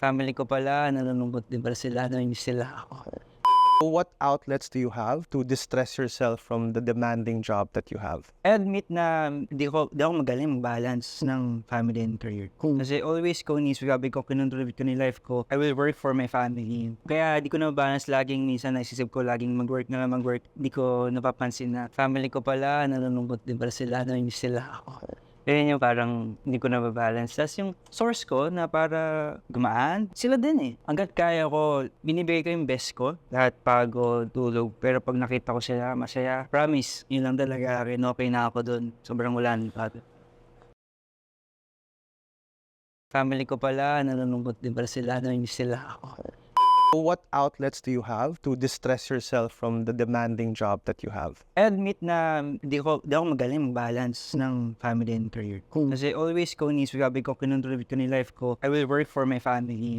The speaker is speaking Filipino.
Family ko pala, nalulungkot din pala sila, namimiss sila ako. What outlets do you have to distress yourself from the demanding job that you have? I admit na di ako magaling mag-balance ng family and career. Kasi always ko sabi ko, kinontribute ko ni life ko, I will work for my family. Kaya di ko na balance laging, minsan naisisip ko laging mag-work na lang mag-work. Di ko napapansin na family ko pala, nalulungkot din pala sila, namimiss sila ako. Kaya yung parang hindi ko nababalance. Tapos yung source ko na para gumaan, sila din eh. Hanggat kaya ko, binibigay ko yung best ko. Lahat pagod, tulog. Pero pag nakita ko sila, masaya. Promise, yun lang talaga akin. Okay na ako dun. Sobrang wala ng pagod. Family ko pala, nalulungkot din pala sila, namimiss sila ako. What outlets do you have to distress yourself from the demanding job that you have? I admit na di ako magaling mag-balance ng family and career. Kasi always ko sabi ko, kinontribute ko ni life ko, I will work for my family.